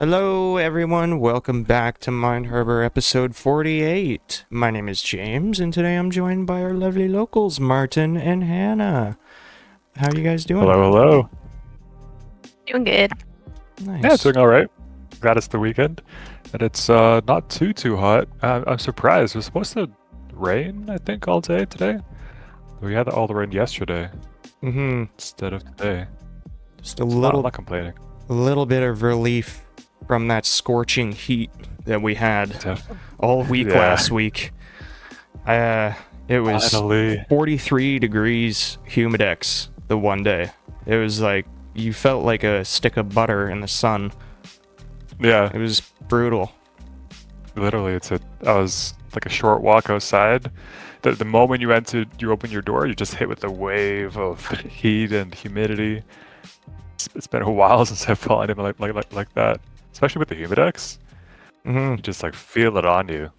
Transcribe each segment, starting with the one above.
Hello, everyone. Welcome back to Mind Harbor episode 48. My name is James, and today I'm joined by our lovely locals, Martin and Hannah. How are you guys doing? Hello. Doing good. Nice. Yeah, doing all right. Glad it's the weekend, and it's not too hot. I'm surprised. It was supposed to rain, I think, all day today. We had all the rain yesterday instead of today. Just a I'm little, not complaining. a little bit of relief from that scorching heat that we had all week last week. It was Finally. 43 degrees humidex the one day. It was like you felt like a stick of butter in the sun. Yeah, It was brutal. literally, I was like a short walk outside. The moment you open your door, you just hit with a wave of heat and humidity. It's been a while since I've felt anything like that, especially with the humidex. You just like feel it on you.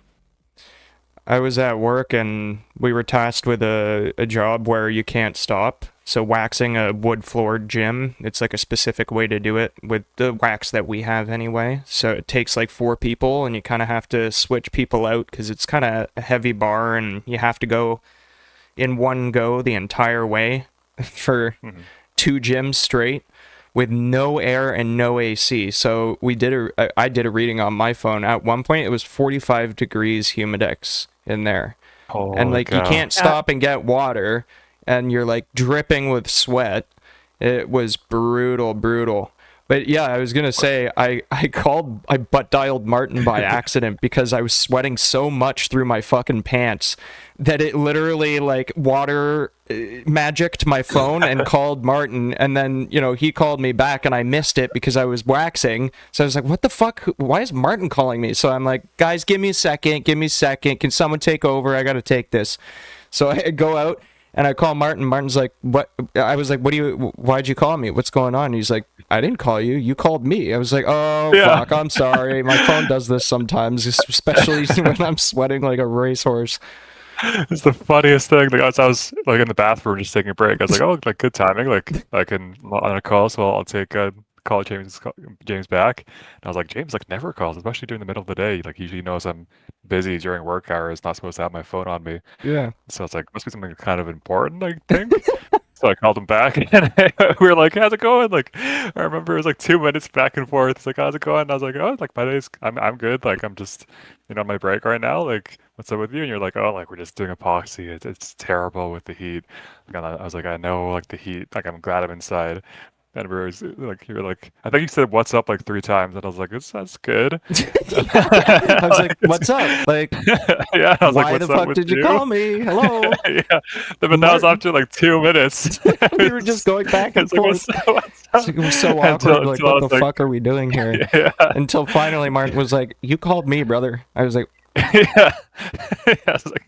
I was at work and we were tasked with a job where you can't stop. So waxing a wood-floored gym, it's like a specific way to do it with the wax that we have anyway. So it takes like 4 people and you kind of have to switch people out because it's kind of a heavy bar and you have to go in one go the entire way for 2 gyms straight with no air and no AC. So I did a reading on my phone. At one point, it was 45 degrees humidex in there. And like you can't stop and get water, and you're like dripping with sweat. It was brutal. But yeah, I was gonna say I butt dialed Martin by accident because I was sweating so much through my fucking pants that it literally like water magicked my phone and called Martin, and then he called me back and I missed it because I was waxing. So I was like, what the fuck, why is Martin calling me? So I'm like, guys, give me a second, can someone take over? I gotta take this. So I go out and I call Martin. Martin's like, what? I was like, why'd you call me? What's going on? And he's like, I didn't call you. You called me. I was like, fuck, I'm sorry. My phone does this sometimes, especially when I'm sweating like a racehorse. It's the funniest thing. Like, I was like in the bathroom just taking a break. I was like, oh, like good timing. Like I can on a call, so I'll take call James back. And I was like, James like never calls, especially during the middle of the day. Like he usually knows I'm busy during work hours, not supposed to have my phone on me. Yeah. So it's like must be something kind of important, I think. So I called him back, and we were like, "How's it going?" Like, I remember it was like 2 minutes back and forth. It's like, "How's it going?" And I was like, "Oh, like I'm good. Like I'm just, on my break right now. Like, what's up with you?" And you're like, "Oh, like we're just doing epoxy. It's terrible with the heat." And I was like, "I know, like the heat. Like I'm glad I'm inside." And we were like, you were like, I think you said "What's up" like 3 times, and I was like, "That's good." I was like, "What's up?" Like, yeah. I was why like, the "What's up fuck with did you call me? Hello." yeah, but that was after like 2 minutes. We were just going back and It's like, forth. It was so awkward. Like, what the fuck are we doing here? Yeah. Until finally Martin was like, "You called me, brother." I was like, yeah. I was like,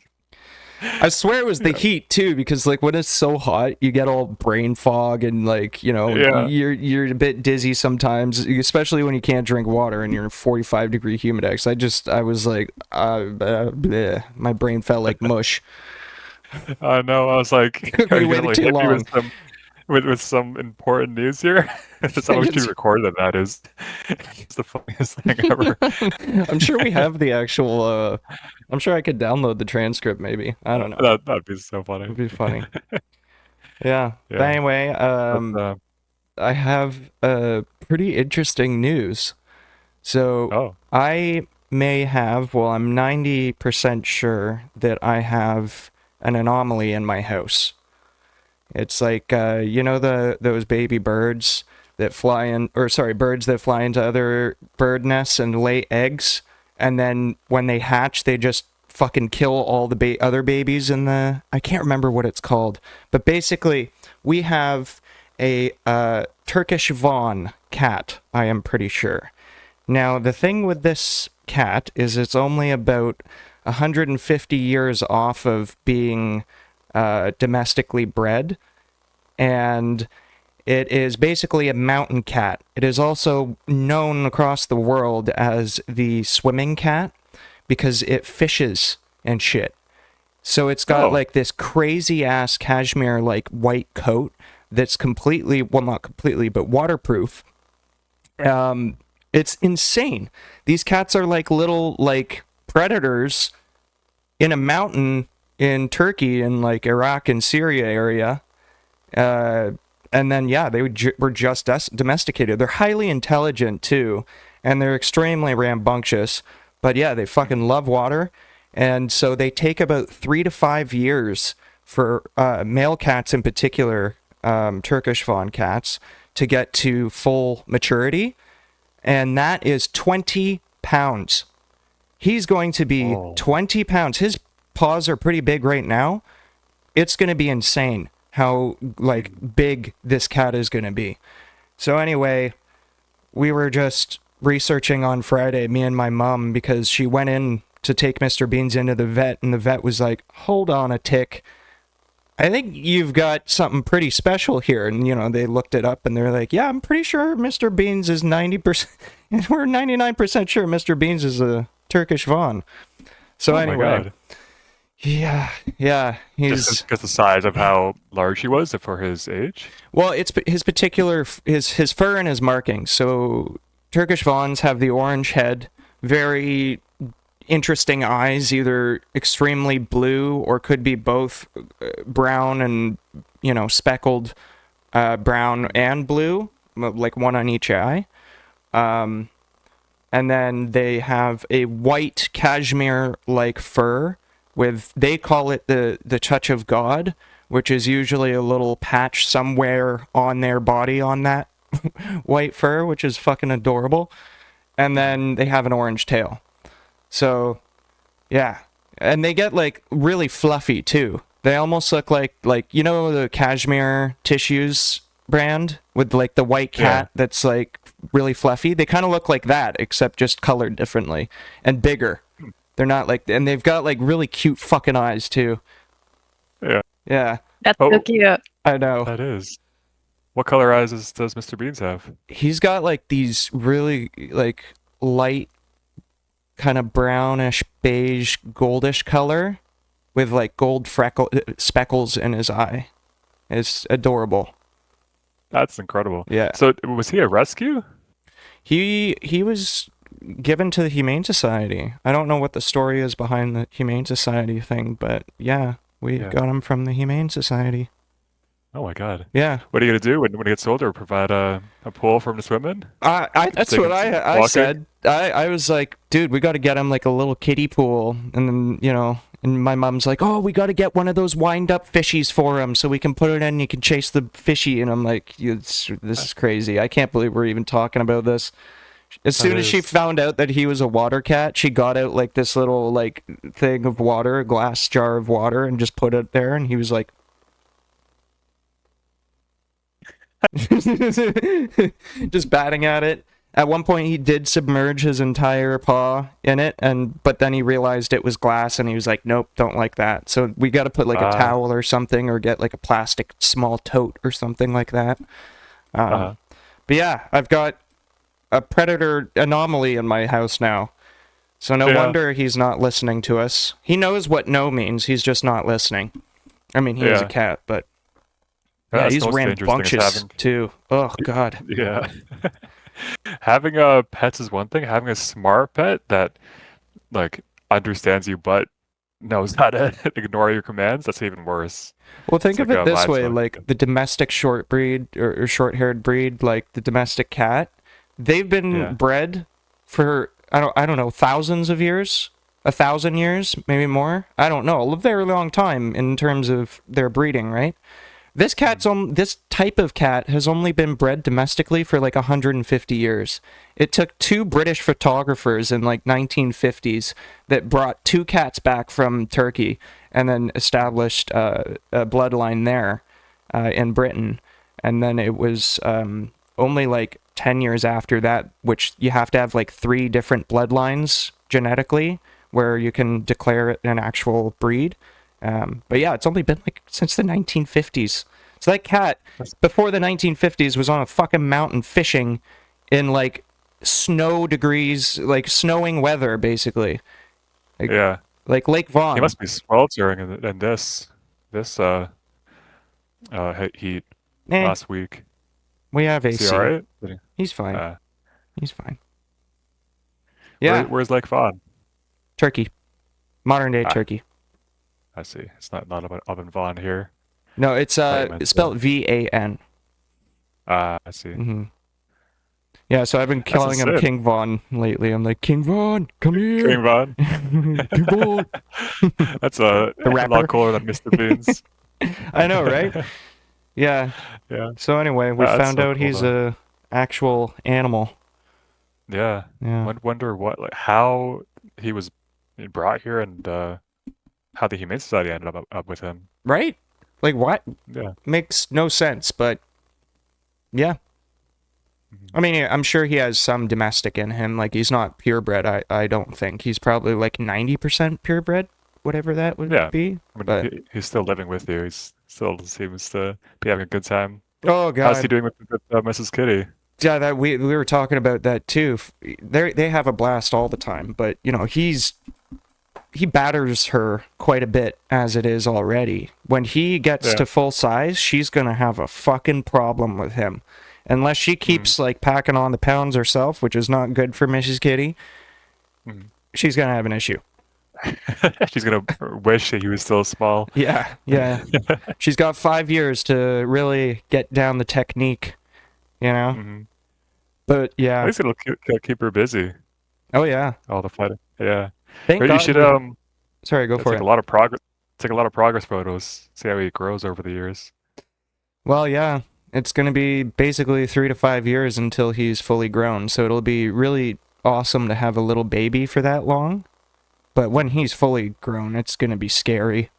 I swear it was the heat too, because like when it's so hot, you get all brain fog and like you're a bit dizzy sometimes, especially when you can't drink water and you're in 45-degree humidex. I was like, bleh. My brain felt like mush. I know. I was like, We are you gonna waited like too hit me long. with some important news here? That's how much you recorded that is. It's the funniest thing ever. I'm sure we have the actual. I'm sure I could download the transcript. Maybe, I don't know. That'd be so funny. It'd be funny. Yeah. But Yeah. anyway, But, I have pretty interesting news. So I may have. Well, I'm 90% sure that I have an anomaly in my house. It's like those baby birds that fly in, or sorry, birds that fly into other bird nests and lay eggs, and then when they hatch, they just fucking kill all the other babies in the. I can't remember what it's called, but basically, we have a Turkish Vaughan cat. I am pretty sure. Now, the thing with this cat is it's only about 150 years off of being domestically bred, and it is basically a mountain cat. It is also known across the world as the swimming cat because it fishes and shit. So it's got like this crazy ass cashmere like white coat that's completely, well, not completely, but waterproof. It's insane. These cats are like little like predators in a mountain in Turkey and like Iraq and Syria area. And then yeah, they were just domesticated. They're highly intelligent too, and they're extremely rambunctious. But yeah, they fucking love water, and so they take about 3 to 5 years for male cats in particular, Turkish fawn cats, to get to full maturity, and that is 20 pounds. He's going to be 20 pounds. His paws are pretty big right now. It's going to be insane how like big this cat is going to be. So anyway, we were just researching on Friday, me and my mom, because she went in to take Mr. Beans into the vet, and the vet was like, hold on a tick. I think you've got something pretty special here. And, you know, they looked it up and they're like, yeah, I'm pretty sure Mr. Beans is 90%. We're 99% sure Mr. Beans is a Turkish fawn. So anyway. Yeah, he's just because the size of how large he was for his age. Well, it's his particular his fur and his markings. So Turkish fawns have the orange head, very interesting eyes, either extremely blue or could be both brown and, you know, speckled brown and blue, like one on each eye. And then they have a white cashmere-like fur with, they call it the touch of God, which is usually a little patch somewhere on their body on that white fur, which is fucking adorable. And then they have an orange tail. So, yeah. And they get, like, really fluffy, too. They almost look like, you know, the cashmere tissues brand with, like, the white cat that's, like, really fluffy? They kind of look like that, except just colored differently. And bigger. They're not, like... And they've got, like, really cute fucking eyes, too. Yeah. Yeah. That's so cute. I know. That is. What color eyes does Mr. Beans have? He's got, like, these really, like, light, kind of brownish, beige, goldish color with, like, gold speckles in his eye. It's adorable. That's incredible. Yeah. So, was he a rescue? He was given to the Humane Society. I don't know what the story is behind the Humane Society thing, but yeah, we got him from the Humane Society. Oh my god. Yeah. What are you gonna do when he gets older? Provide a pool for him to swim in? That's what I said. I was like, dude, we got to get him like a little kiddie pool, and then, you know, and my mom's like, oh, we got to get one of those wind up fishies for him so we can put it in and you can chase the fishy. And I'm like, this is crazy. I can't believe we're even talking about this. As soon as she found out that he was a water cat, she got out like this little like thing of water, a glass jar of water, and just put it there, and he was like just batting at it. At one point he did submerge his entire paw in it, but then he realized it was glass and he was like, nope, don't like that. So we got to put like a towel or something, or get like a plastic small tote or something like that. But yeah, I've got a predator anomaly in my house now. So no wonder he's not listening to us. He knows what no means, he's just not listening. I mean, he is a cat, but yeah, he's rambunctious too. Oh god. Yeah. Having pets is one thing. Having a smart pet that like understands you but knows how to ignore your commands, that's even worse. Well, think of it this way, like the domestic short breed or short-haired breed, like the domestic cat, they've been bred for I don't know, thousands of years, 1,000 years, maybe more. I don't know, a very long time in terms of their breeding, right? This type of cat has only been bred domestically for like 150 years. It took 2 British photographers in like 1950s that brought 2 cats back from Turkey and then established a bloodline there in Britain. And then it was only like 10 years after that, which you have to have like 3 different bloodlines genetically where you can declare it an actual breed. But yeah, it's only been like since the 1950s. So that cat, before the 1950s, was on a fucking mountain fishing in like snow degrees, like snowing weather, basically. Like, yeah. Like Lake Vaughan. He must be sweltering in this heat last week. We have AC. Is he all right? He's fine. He's fine. Yeah, Where's Lake Vaughan? Turkey. Modern day Ah, Turkey. I see. It's not up in Vaughan here. No, it's Thought you meant spelled VAN. I see. Mm-hmm. Yeah, so I've been That's calling him insane. King Von lately. I'm like, King Von, come here. King Vaughan. King Von. That's The a rapper. lot cooler than Mr. Beans. I know, right? Yeah. Yeah. So anyway, we That's found so out cool he's though. a actual animal. Yeah. Yeah. Wonder what like how he was brought here and how the Humane Society ended up with him. Right? Like what? Yeah. Makes no sense, but yeah. I mean, I'm sure he has some domestic in him. Like he's not purebred. I don't think he's probably like 90% purebred, whatever that would Yeah. be. I mean, But he's still living with you. He's still seems to be having a good time. oh How's he god, doing with Mrs. Kitty? yeah, that we were talking about that too. They have a blast all the time, but you know he batters her quite a bit as it is already. When he gets Yeah. to full size, she's gonna have a fucking problem with him. Unless she keeps like packing on the pounds herself, which is not good for Mrs. Kitty, she's gonna have an issue. She's gonna wish that he was still small. Yeah, yeah. She's got 5 years to really get down the technique, you know? Mm-hmm. But At yeah. least it'll keep her busy. Oh yeah. All the fighting. Yeah. Thank Or you God. should Sorry, go for take it. a lot of progress. Take a lot of progress photos. See how he grows over the years. Well, yeah. It's going to be basically 3 to 5 years until he's fully grown. So it'll be really awesome to have a little baby for that long. But when he's fully grown, it's going to be scary.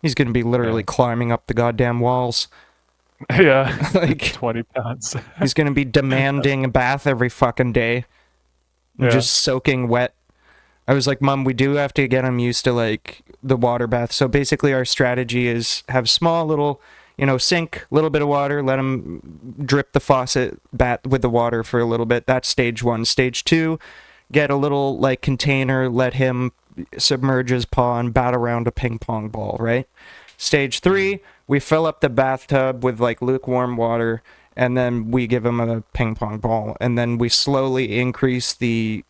He's going to be literally climbing up the goddamn walls. Yeah. Like 20 pounds. he's going to be demanding a bath every fucking day. Yeah. Just soaking wet. I was like, Mom, we do have to get him used to like the water bath. So basically our strategy is have small little, sink, little bit of water, let him drip the faucet bat with the water for a little bit. That's stage 1. Stage 2, get a little like container, let him submerge his paw and bat around a ping pong ball, right? Stage 3, we fill up the bathtub with like lukewarm water, and then we give him a ping pong ball, and then we slowly increase the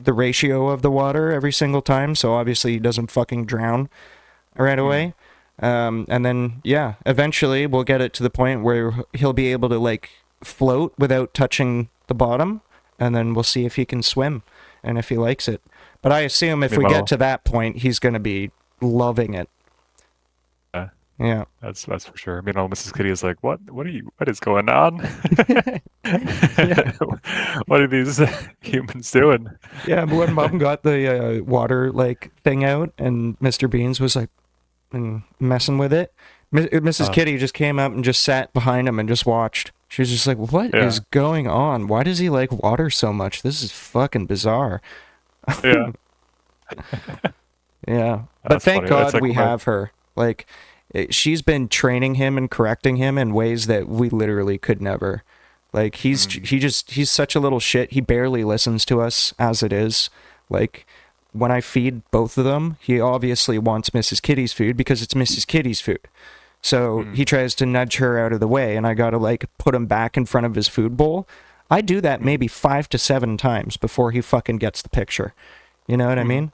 ratio of the water every single time, so obviously he doesn't fucking drown right away. And then yeah, eventually we'll get it to the point where he'll be able to like float without touching the bottom, and then we'll see if he can swim and if he likes it. But I assume if we get to that point, he's going to be loving it. Yeah. That's for sure. Meanwhile, Mrs. Kitty is like, what is going on? What are these humans doing? Yeah, but when Mom got the water like thing out and Mr. Beans was like messing with it, Mrs. Kitty just came up and just sat behind him and just watched. She was just like, what is going on? Why does he like water so much? This is fucking bizarre. Yeah. Yeah. But That's thank funny. God That's like we my- have her. Like, she's been training him and correcting him in ways that we literally could never. Like, he's such a little shit. He barely listens to us as it is. Like, when I feed both of them, he obviously wants Mrs. Kitty's food because it's Mrs. Kitty's food. So he tries to nudge her out of the way, and I gotta, like, put him back in front of his food bowl. I do that maybe 5 to 7 times before he fucking gets the picture. You know what I mean?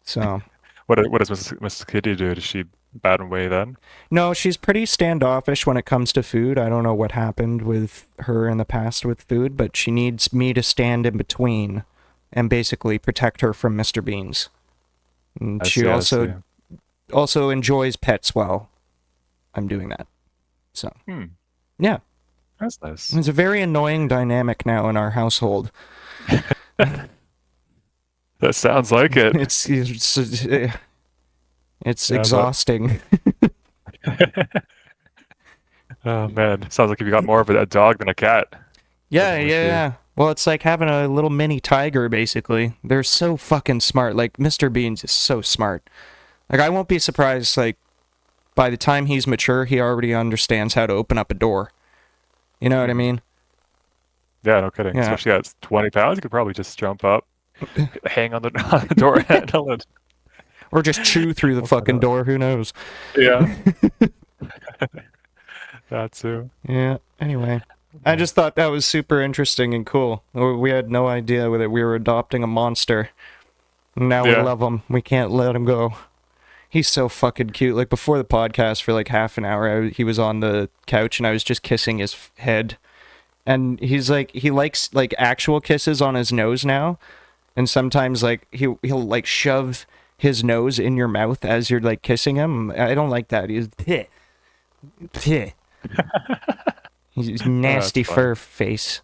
So... What does Mrs. Kitty do? Does she bat away then? No, she's pretty standoffish when it comes to food. I don't know what happened with her in the past with food, but she needs me to stand in between and basically protect her from Mr. Beans. And she also enjoys pets while I'm doing that. So, yeah. That's nice. It's a very annoying dynamic now in our household. That sounds like it. It's exhausting. Oh man, sounds like you got more of a dog than a cat. Yeah. Well, it's like having a little mini tiger, basically. They're so fucking smart. Like, Mr. Beans is so smart. Like, I won't be surprised, like, by the time he's mature, he already understands how to open up a door. You know what I mean? Yeah, no kidding. Yeah. Especially at 20 pounds, you could probably just jump up, hang on the door handle, and Or just chew through the fucking door, who knows? yeah. That too. Yeah, anyway. I just thought that was super interesting and cool. We had no idea that we were adopting a monster. Now we Yeah. love him. We can't let him go. He's so fucking cute. Like before the podcast, for like half an hour, he was on the couch and I was just kissing his head. And he's like, he likes like actual kisses on his nose now. And sometimes like he'll like shove his nose in your mouth as you're like kissing him. I don't like that. He's he's nasty fun. fur face.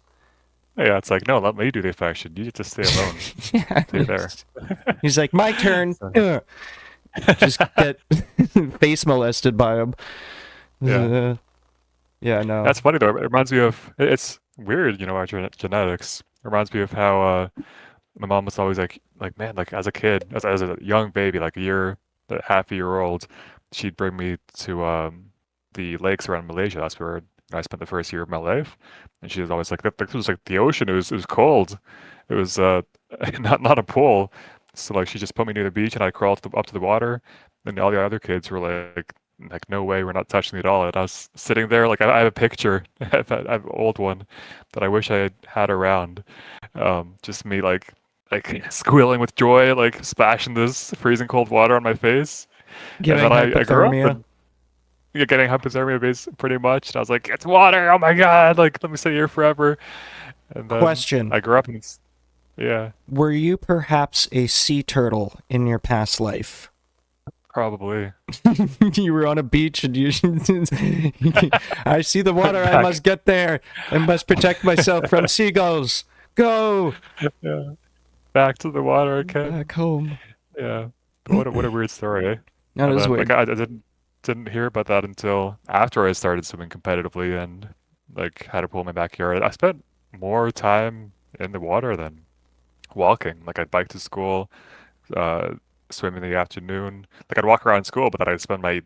Yeah, it's like, no, let me do the affection. You just stay alone. Yeah, Stay there. he's like, my turn. Just get face molested by him. Yeah. Yeah, no. That's funny though. It reminds me of it's weird, you know, our genetics. It reminds me of how my mom was always like man, like as a kid, as a young baby, like half a year old, she'd bring me to the lakes around Malaysia. That's where I spent the first year of my life, and she was always like, "This was like the ocean. It was cold. It was not a pool." So like she just put me near the beach, and I crawled up to the water, and all the other kids were like no way, we're not touching it at all. And I was sitting there, like I have a picture, I have an old one that I wish I had around. Just me like squealing with joy, like splashing this freezing cold water on my face. Getting And then I grew up hypothermia. and getting hypothermia pretty much. And I was like, it's water, oh my god, like let me stay here forever. And then Question. I grew up and yeah, Were you perhaps a sea turtle in your past life? probably. You were on a beach and you I see the water, I must get there. I must protect myself from seagulls. Go Yeah. Back to the water again. back home. Yeah. What a weird story, eh? That And is then, weird. like I didn't hear about that until after I started swimming competitively and like had a pool in my backyard. I spent more time in the water than walking. Like I'd bike to school, swim in the afternoon. Like I'd walk around school, but then I'd spend my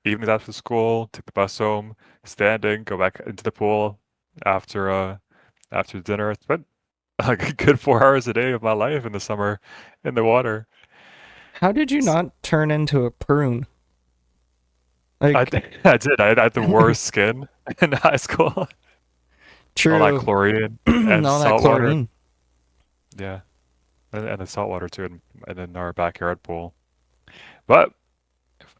evenings after school, take the bus home, standing, go back into the pool after dinner. I spent like a good 4 hours a day of my life in the summer in the water. How did you not turn into a prune? Like I did. I had the worst skin in high school. true. All that chlorine and All that salt water. chlorine. Yeah, and the salt water too, and in our backyard pool. But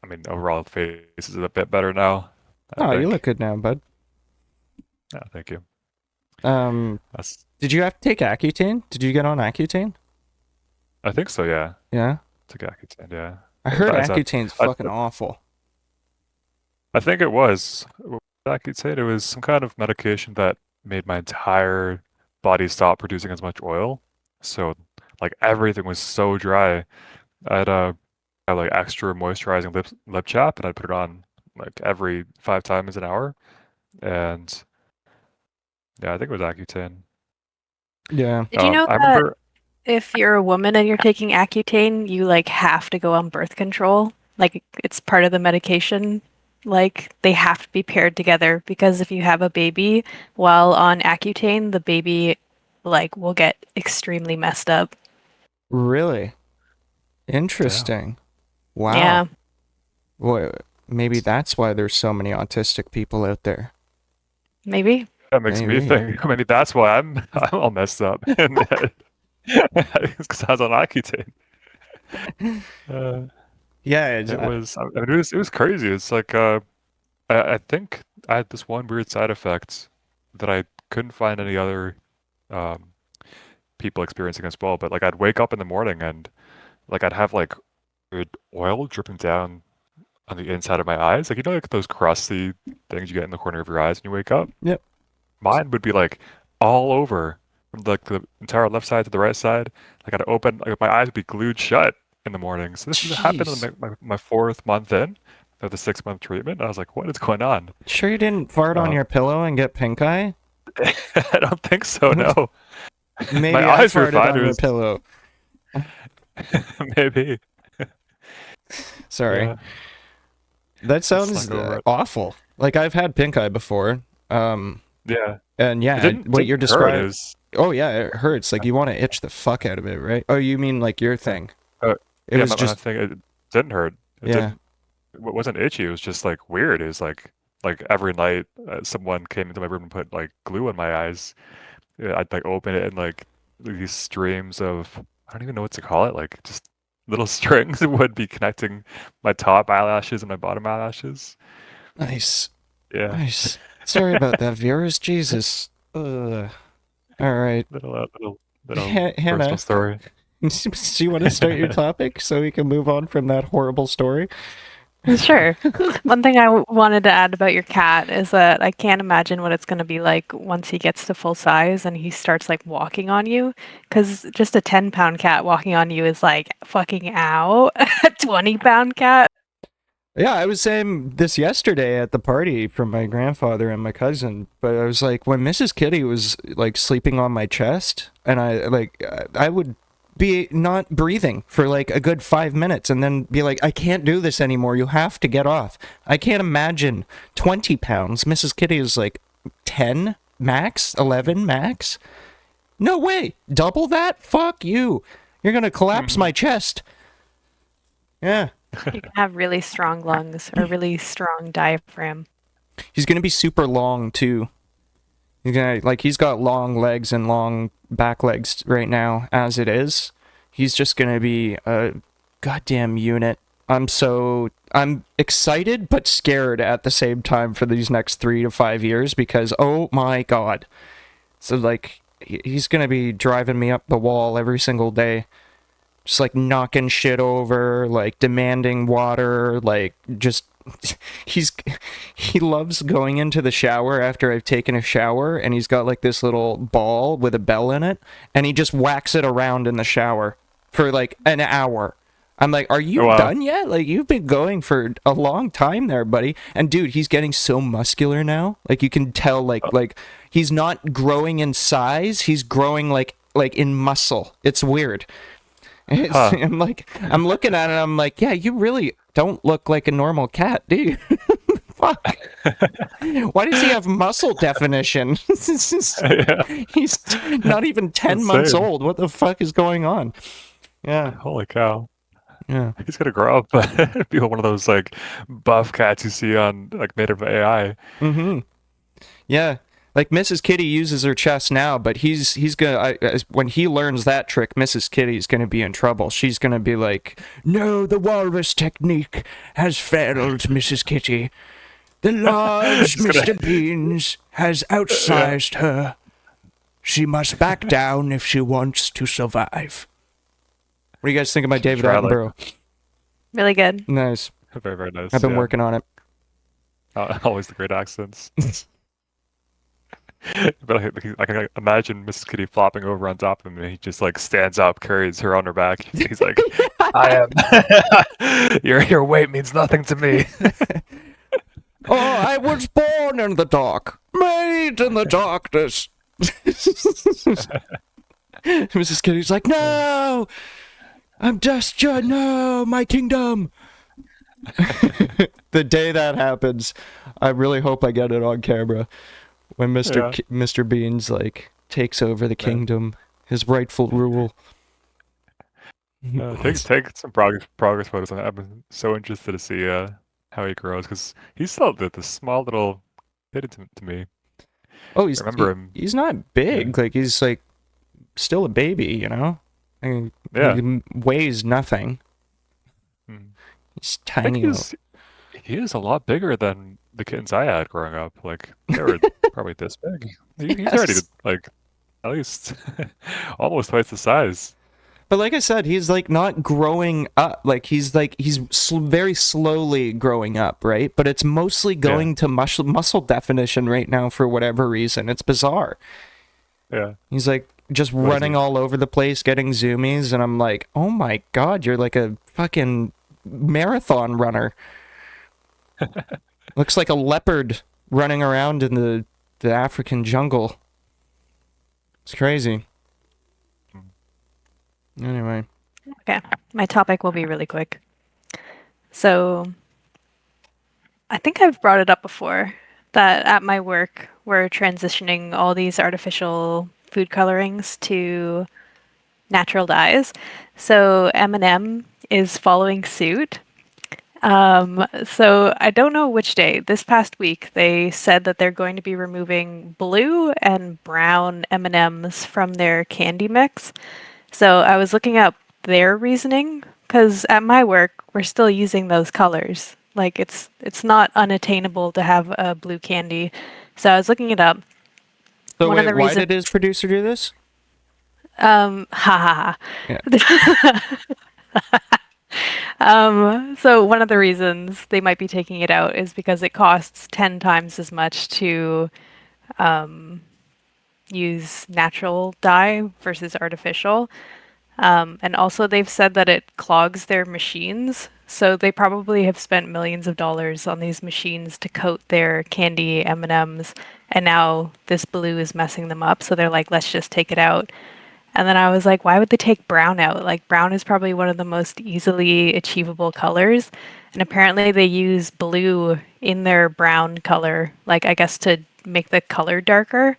I mean, overall, face is a bit better now. Oh, you think. look good now, bud. Yeah, thank you. Did you have to take Accutane? Did you get on Accutane? I think so. Yeah, Yeah. took Accutane. Yeah, I heard That's not- Accutane's fucking awful. I think it was. Accutane. It was some kind of medication that made my entire body stop producing as much oil. So like everything was so dry. I had like extra moisturizing lip chap, and I'd put it on like every 5 times an hour. And yeah, I think it was Accutane. Yeah. Did you know I that remember. if you're a woman and you're taking Accutane, you like have to go on birth control? Like it's part of the medication. Like they have to be paired together because if you have a baby while on Accutane, the baby like will get extremely messed up. Really? Interesting. Wow. Yeah. Well, maybe that's why there's so many autistic people out there. Maybe. That makes me Maybe. think. Maybe that's why I'm all messed up. It's because I was on Accutane. Yeah, It was. I mean, it was crazy. It's like I think I had this one weird side effect that I couldn't find any other people experiencing as well. But like I'd wake up in the morning and like I'd have like weird oil dripping down on the inside of my eyes. Like you know like those crusty things you get in the corner of your eyes when you wake up? Yep. Mine would be like all over from like the entire left side to the right side. Like I'd open like my eyes would be glued shut in the morning. So this has happened Jeez. in my 4th month in of the 6-month treatment. I was like, what is going on? Sure you didn't fart on your pillow and get pink eye? I don't think so, no. Maybe My I eyes were farted fine, on it your was- pillow. Maybe. Sorry. Yeah. That sounds slung over it. awful. Like I've had pink eye before. Yeah. And yeah, It didn't, what didn't you're hurt, describing. it was- Oh yeah, it hurts. Like you want to itch the fuck out of it, right? Oh, you mean like your thing? It yeah, was my just thing, it didn't hurt. Yeah. It wasn't itchy. It was just like weird. It was like like every night, someone came into my room and put like glue in my eyes. I'd like open it and like these streams of I don't even know what to call it, like just little strings would be connecting my top eyelashes and my bottom eyelashes. Nice. Yeah, Nice. Sorry about that, viewers. Jesus. Ugh. All right. little personal Hannah, story. do you want to start your topic so we can move on from that horrible story? Sure. One thing I wanted to add about your cat is that I can't imagine what it's going to be like once he gets to full size and he starts like walking on you. Because just a 10-pound cat walking on you is like fucking ow. A 20-pound cat. Yeah, I was saying this yesterday at the party from my grandfather and my cousin, but I was like, when Mrs. Kitty was like sleeping on my chest, and I would be not breathing for like a good 5 minutes and then be like, I can't do this anymore. You have to get off. I can't imagine 20 pounds. Mrs. Kitty is like 10 max, 11 max. No way. Double that? Fuck you. You're going to collapse my chest. Yeah. You can have really strong lungs or really strong diaphragm. He's going to be super long too. He's got long legs and long back legs right now as it is. He's just gonna be a goddamn unit. I'm excited but scared at the same time for these next 3 to 5 years because oh my god. So like he's gonna be driving me up the wall every single day. Just like knocking shit over, like demanding water, like just he loves going into the shower after I've taken a shower, and he's got like this little ball with a bell in it, and he just whacks it around in the shower for like an hour. I'm like, are you done yet? Like, you've been going for a long time there, buddy. And dude, he's getting so muscular now. Like, you can tell, like he's not growing in size, he's growing like in muscle. It's weird. I'm looking at it, and I'm like, yeah, you really don't look like a normal cat, do you? Fuck. Why does he have muscle definition? He's not even 10 months old. What the fuck is going on? Yeah. Holy cow. Yeah. He's gonna grow up and be one of those like buff cats you see on like made of AI. Mm-hmm. Yeah. Like Mrs. Kitty uses her chest now, but he's gonna when he learns that trick, Mrs. Kitty's gonna be in trouble. She's gonna be like, "No, the walrus technique has failed, Mrs. Kitty. The large Mr. Beans has outsized her. She must back down if she wants to survive." What do you guys think about David Attenborough? Really good. Nice. Very, very nice. I've been working on it. Always the great accents. But I can imagine Mrs. Kitty flopping over on top of him, and he just like stands up, carries her on her back. He's like, "I am. Your weight means nothing to me." Oh, I was born in the dark, made in the darkness. Mrs. Kitty's like, "No, I'm Destia. No, my kingdom." The day that happens, I really hope I get it on camera. When Mr. Beans like takes over the kingdom, his rightful rule. Take some progress photos on it. I'm so interested to see how he grows because he's still the small little kid to me. Oh, him. He's not big. Like he's like still a baby, you know. I mean, he weighs nothing. He's tiny. He is a lot bigger than the kittens I had growing up. Like they were probably this big. He's already like at least almost twice the size. But like I said, he's like not growing up. Like he's very slowly growing up, right? But it's mostly going to muscle definition right now for whatever reason. It's bizarre. Yeah. He's like just running all over the place, getting zoomies, and I'm like, oh my god, you're like a fucking marathon runner. Looks like a leopard running around in the African jungle. It's crazy. Anyway. Okay, my topic will be really quick. So, I think I've brought it up before that at my work, we're transitioning all these artificial food colorings to natural dyes. So, Eminem is following suit. So I don't know which day. This past week, they said that they're going to be removing blue and brown M&Ms from their candy mix. So I was looking up their reasoning because at my work, we're still using those colors. Like it's not unattainable to have a blue candy. So I was looking it up. So One of wait, the why reasons, did his producer do this? ha ha Yeah. ha. So one of the reasons they might be taking it out is because it costs 10 times as much to use natural dye versus artificial. And also, they've said that it clogs their machines. So they probably have spent millions of dollars on these machines to coat their candy M&Ms, and now this blue is messing them up. So they're like, let's just take it out. And then I was like, why would they take brown out? Like, brown is probably one of the most easily achievable colors. And apparently, they use blue in their brown color, like, I guess to make the color darker.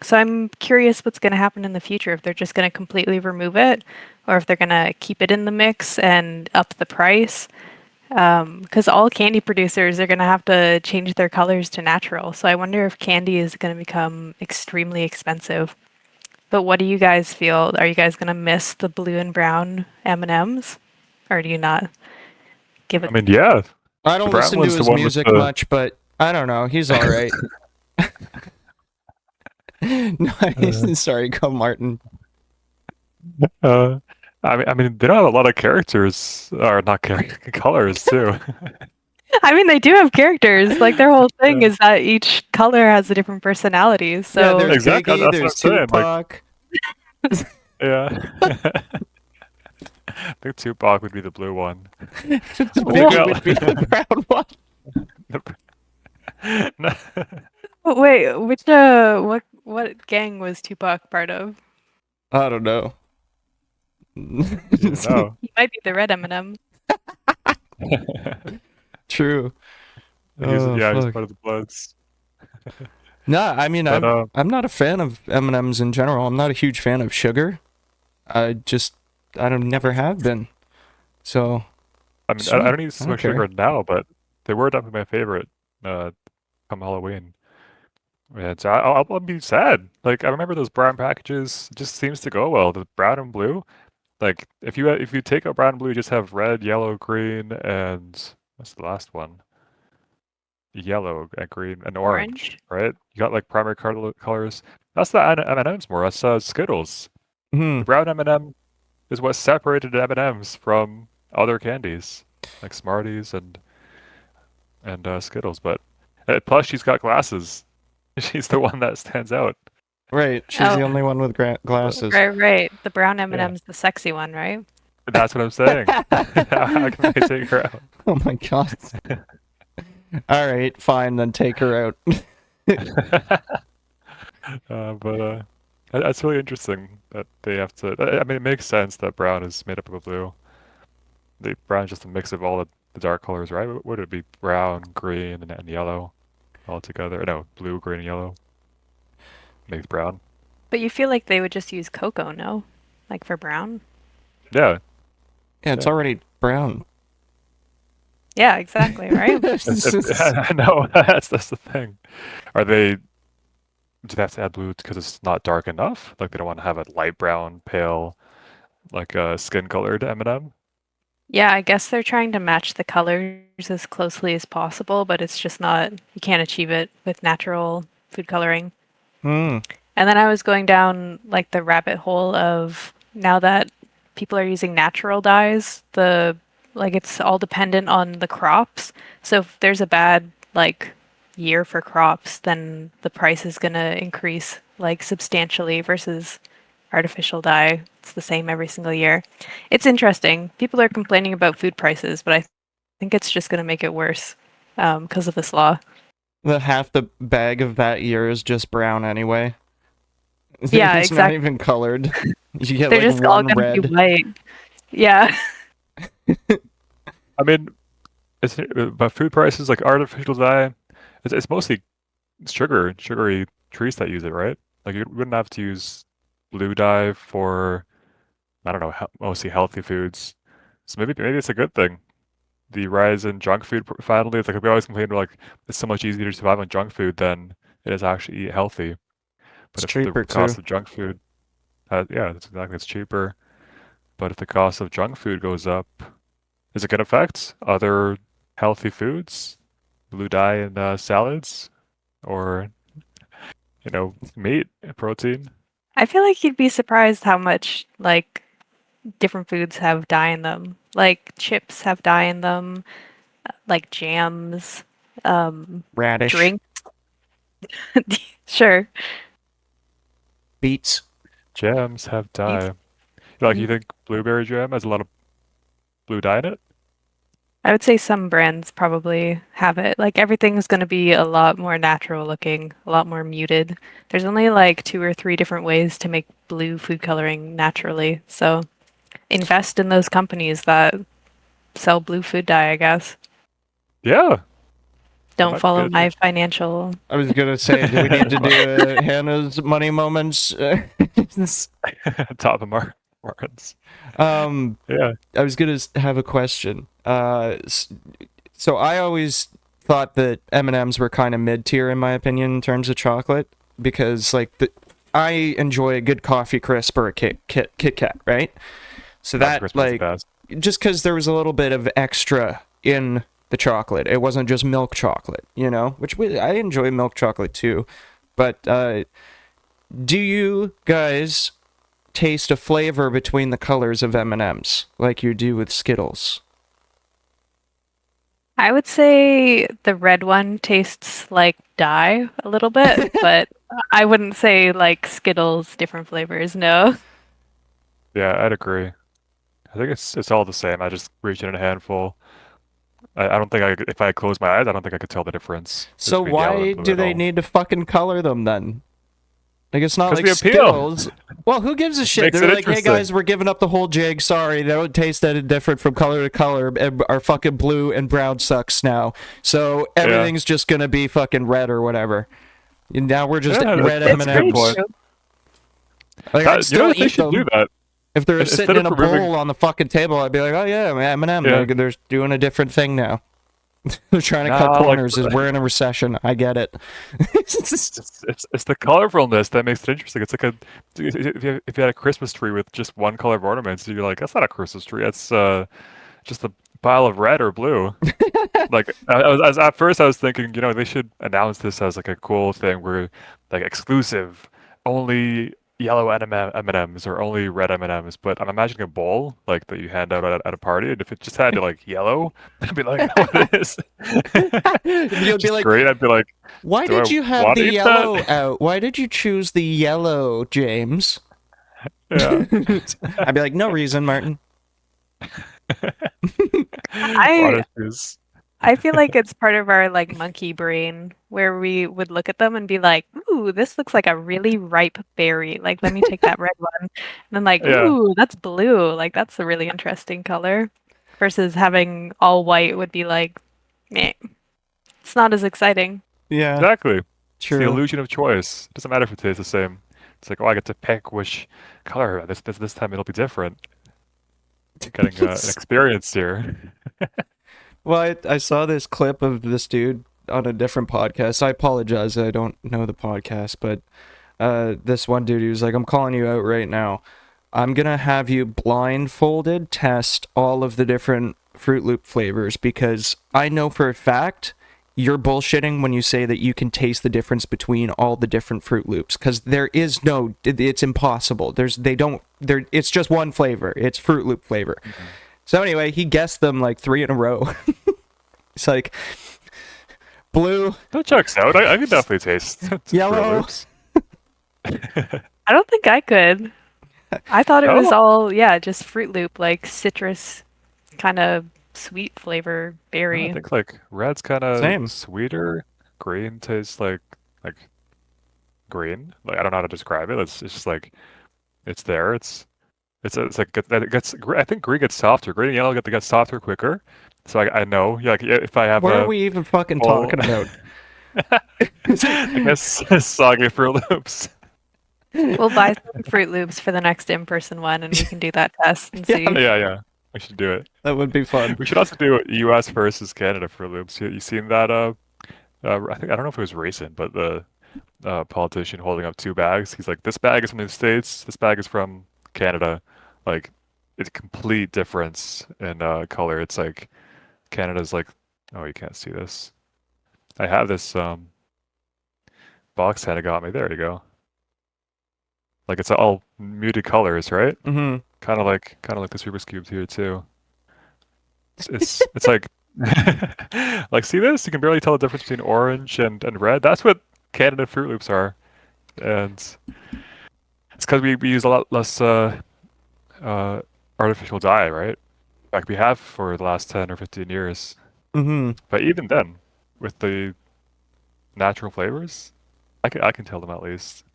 So I'm curious what's going to happen in the future, if they're just going to completely remove it or if they're going to keep it in the mix and up the price. Because all candy producers are going to have to change their colors to natural. So I wonder if candy is going to become extremely expensive. But what do you guys feel? Are you guys going to miss the blue and brown M&Ms? Or do you not give I it? mean, yeah, I the don't brown listen to one's the his one with music the. much, but I don't know. He's all right. No, Uh, sorry, go Martin. uh, I mean, they don't have a lot of characters, or not colors too. I mean, they do have characters. Like their whole thing Yeah, is that each color has a different personality. Yeah, So there's exactly. Biggie, That's what there's I'm saying. Like, Tupac. yeah. I think Tupac would be the blue one. But you Well, Biggie would got be the brown one. no, wait, which what gang was Tupac part of? I don't know. you didn't know. He might be the red Eminem. True. He's Oh yeah, he's fuck. part of the Bloods. No, I mean But I'm not a fan of M&Ms in general. I'm not a huge fan of sugar. I don't never have been. So I mean, I sweet. don't eat I so don't much care. sugar now, but they were definitely my favorite. Uh, come Halloween. And so I'll be sad. Like I remember those brown packages. It just seems to go well. The brown and blue. Like if you take out brown and blue, you just have red, yellow, green, and what's the last one? Yellow and green and orange, Orange. right? You got like primary colors. That's the M&Ms more. That's Skittles. Hmm. The brown M&M is what separated M&Ms from other candies, like Smarties and Skittles. But plus, she's got glasses. She's the one that stands out. Right. She's Oh, the only one with glasses. right, right. The brown Yeah, M&M's the sexy one, right? that's what I'm saying. How can they take her out? Oh my god. All right, fine, then take her out. But that's really interesting that they have to. I mean, it makes sense that brown is made up of a blue. The brown is just a mix of all the dark colors, right? What would it be? Brown, green, and yellow all together. No, blue, green, and yellow makes brown. But you feel like they would just use cocoa, no? Like for brown? Yeah, Yeah, it's yeah. already brown. Yeah, exactly, right? I know that's the thing. Are they? Do they have to add blue because it's not dark enough? Like they don't want to have a light brown, pale, like a skin colored M&M? Yeah, I guess they're trying to match the colors as closely as possible, but it's just not, you can't achieve it with natural food coloring. Hmm. And then I was going down like the rabbit hole of now that people are using natural dyes, the like it's all dependent on the crops. So if there's a bad like year for crops, then the price is gonna increase like substantially versus artificial dye. It's the same every single year. It's interesting. People are complaining about food prices, but I think it's just gonna make it worse because of this law. The half the bag of that year is just brown anyway. Yeah, It's not exactly. even colored. You get They're like just all one gonna be red. white. Yeah. I mean, but food prices like artificial dye, it's mostly sugary trees that use it, right? Like you wouldn't have to use blue dye for I don't know, mostly healthy foods. So maybe it's a good thing. The rise in junk food finally. It's like we always complain about like it's so much easier to survive on junk food than it is actually eat healthy. But It's if the cheaper cost too. of junk food, yeah, that's exactly, it's cheaper. But if the cost of junk food goes up, is it going to affect other healthy foods, blue dye in salads, or meat, protein? I feel like you'd be surprised how much like different foods have dye in them. Like chips have dye in them, like jams, Radish, drink. Sure. beets. Jams have Beets. dye. Like you Mhm. think blueberry jam has a lot of blue dye in it? I would say some brands probably have it. Like everything's going to be a lot more natural looking, a lot more muted. There's only like two or three different ways to make blue food coloring naturally. So invest in those companies that sell blue food dye, I guess. Yeah, I Don't might get follow a my drink. financial. I was gonna say, do we need to do Hannah's money moments? Top of Martins. um, Yeah. I was gonna have a question. So I always thought that M&Ms were kind of mid tier in my opinion in terms of chocolate because I enjoy a good coffee crisp or a Kit Kat, right? So Coffee that Crisp is the like best. just because there was a little bit of extra in the chocolate, it wasn't just milk chocolate, I enjoy milk chocolate too. But do you guys taste a flavor between the colors of M&Ms like you do with Skittles? I would say the red one tastes like dye a little bit, but I wouldn't say like Skittles different flavors. No. Yeah, I'd agree. I think it's all the same. I just reach in a handful. I don't think if I close my eyes, I don't think I could tell the difference So between yellow and why blue do at they all. need to fucking color them then? Like, it's not Because like the appeal Skittles. Well, who gives a shit? makes They're it like, hey interesting. guys, we're giving up the whole jig. Sorry, they don't taste that different from color to color. Our fucking blue and brown sucks now. So Yeah, everything's just gonna be fucking red or whatever. And now we're just yeah, red that's It's a good pretty M&Ms. point. true. Like, I'd still They eat should do them. that If they were sitting instead in of a removing. bowl on the fucking table, I'd be like, oh yeah, M&M. Yeah, They're doing a different thing now. They're trying to cut nah, like corners. We're in a recession. I get it. it's the colorfulness that makes it interesting. It's like if you had a Christmas tree with just one color of ornaments, you're like, that's not a Christmas tree. That's just a pile of red or blue. Like at first I was thinking, they should announce this as like a cool thing where like exclusive, only yellow M&Ms or only red M&Ms. But I'm imagining a bowl like that you hand out at a party, and if it just had like yellow, I'd be like, what is? You'd be Just like, great. I'd be like, why do I did you have want the to eat that? yellow out? Why did you choose the yellow, James? Yeah. I'd be like, no reason, Martin. I Water shoes. I feel like it's part of our like monkey brain where we would look at them and be like, "Ooh, this looks like a really ripe berry. Like, let me take that red one." And then like, Yeah, "Ooh, that's blue. Like, that's a really interesting color." Versus having all white would be like, meh, it's not as exciting. Yeah, exactly. It's the true. illusion of choice. It doesn't matter if it tastes the same. It's like, oh, I get to pick which color. This time it'll be different. You're getting an experience here. Well, I saw this clip of this dude on a different podcast. I apologize, I don't know the podcast, but this one dude, he was like, I'm calling you out right now. I'm gonna have you blindfolded test all of the different Fruit Loop flavors because I know for a fact you're bullshitting when you say that you can taste the difference between all the different Fruit Loops because there is no, it's impossible. It's just one flavor. It's Fruit Loop flavor. Mhm. So anyway, he guessed them like 3 in a row. It's like blue, That checks out. I can definitely taste some Fruit yellow. Loops. I don't think I could. I thought it was No? all, yeah, just Fruit Loop, like citrus kind of sweet flavor No, I berry. think like red's kind of Same. sweeter. Green tastes like green. Like I don't know how to describe it. It's just like it's there. It's like it gets. I think green gets softer. Green and yellow get softer quicker. So I know. Yeah, like if I have What are a we even fucking full, talking about? I guess soggy Fruit Loops. We'll buy some Fruit Loops for the next in-person one and we can do that test and Yeah, see. Yeah, yeah. We should do it. That would be fun. We should also do U.S. versus Canada Fruit Loops. You seen that? I don't know if it was recent, but the politician holding up two bags. He's like, this bag is from the States. This bag is from Canada. Like, it's a complete difference in color. It's like Canada's like, oh, you can't see this. I have this box Santa got me. There you go. Like it's all muted colors, right? Mm-hmm. Kind of like the Rubik's cubes here too. It's like like see this? You can barely tell the difference between orange and red. That's what Canada Fruit Loops are, and it's because we use a lot less uh, artificial dye, right? Like we have for the last 10 or 15 years. Mm-hmm. But even then, with the natural flavors, I can tell them at least.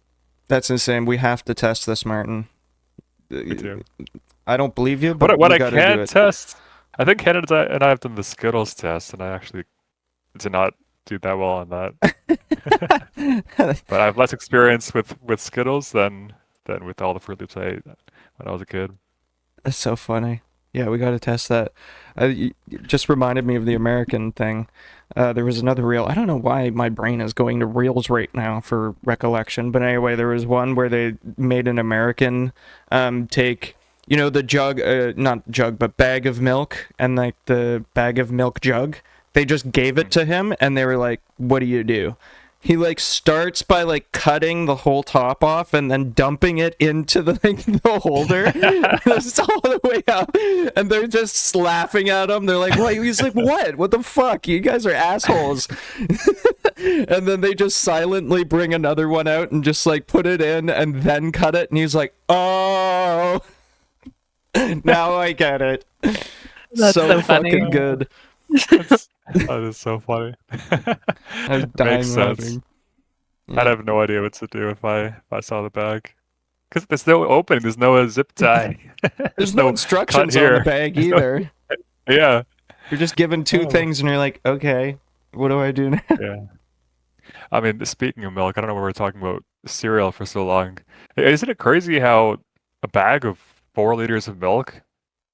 That's insane. We have to test this, Martin. Me too. I don't believe you, but What we I gotta do can it. test, I think Canada and I have done the Skittles test, and I actually did not do that well on that. But I have less experience with Skittles than with all the Fruit Loops I ate when I was a kid. That's so funny. Yeah, we gotta test that. You just reminded me of the American thing. There was another reel. I don't know why my brain is going to reels right now for recollection, but anyway, there was one where they made an American take, the jug, not jug, but bag of milk, and like the bag of milk jug. They just gave it to him, and they were like, "What do you do?" He like starts by like cutting the whole top off and then dumping it into the holder. It's all the way up, and they're just laughing at him. They're like, "What?" He's like, "What? What the fuck? You guys are assholes." And then they just silently bring another one out and just like put it in and then cut it. And he's like, "Oh, now I get it." That's so funny. Fucking good. That is so funny. I was dying Makes sense. laughing. I'd have no idea what to do if I saw the bag. Because there's no opening, there's no zip tie. There's no instructions cut on the here. bag There's no- either. Yeah. You're just given two Oh. things and you're like, okay, what do I do now? Yeah. I mean, speaking of milk, I don't know why we're talking about cereal for so long. Isn't it crazy how a bag of 4 liters of milk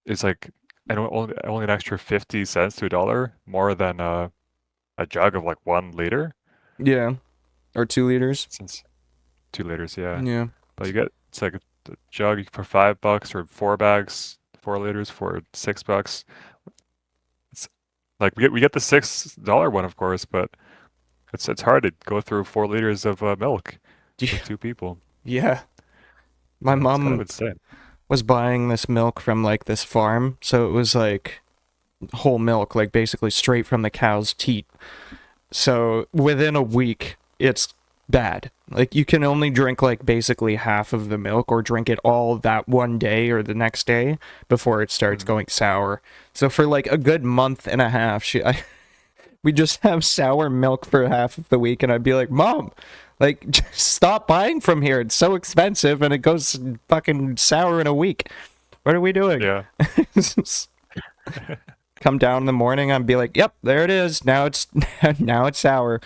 is like only an extra 50 cents to $1 more than a jug of like 1 liter? Yeah. Or 2 liters. Since 2 liters, yeah. Yeah. But it's like a jug for $5 or 4 bags, 4 liters for $6. It's like we get the $6 one, of course, but it's hard to go through 4 liters of milk with 2 people. Yeah. My It's kind of mom insane. was buying this milk from like this farm, so it was like whole milk, like basically straight from the cow's teat. So within a week, it's bad. Like you can only drink like basically half of the milk or drink it all that one day or the next day before it starts going sour. So for like a good month and a half, we just have sour milk for half of the week, and I'd be like, "Mom, like just stop buying from here. It's so expensive and it goes fucking sour in a week. What are we doing?" Yeah. Come down in the morning, I'd be like, "Yep, there it is. Now it's sour.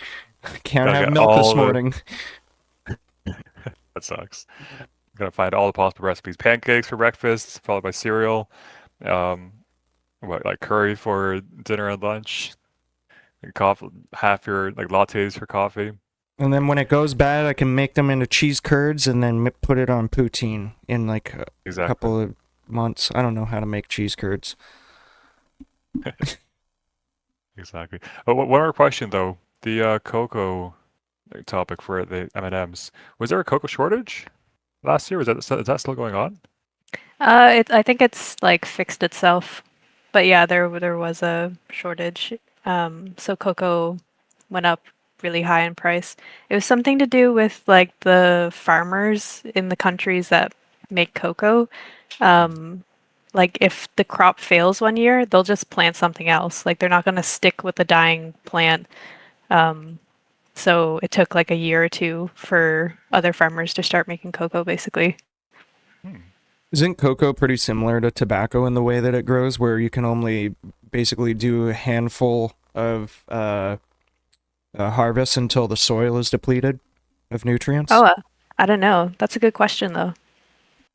Can't Gotta have get milk this all the- morning." That sucks. Gotta find all the possible recipes. Pancakes for breakfast, followed by cereal. Like curry for dinner and lunch. And coffee, half your like lattes for coffee. And then when it goes bad, I can make them into cheese curds and then put it on poutine in like a Exactly. couple of months. I don't know how to make cheese curds. Exactly. Oh, one more question though. The cocoa topic for the M&Ms. Was there a cocoa shortage last year? Is that still going on? I think it's like fixed itself, but yeah, there was a shortage. So cocoa went up really high in price. It was something to do with like the farmers in the countries that make cocoa. Like if the crop fails one year, they'll just plant something else. Like they're not going to stick with the dying plant. So it took like a year or two for other farmers to start making cocoa, basically. Isn't cocoa pretty similar to tobacco in the way that it grows, where you can only basically do a handful of harvest until the soil is depleted of nutrients? Oh, I don't know. That's a good question, though.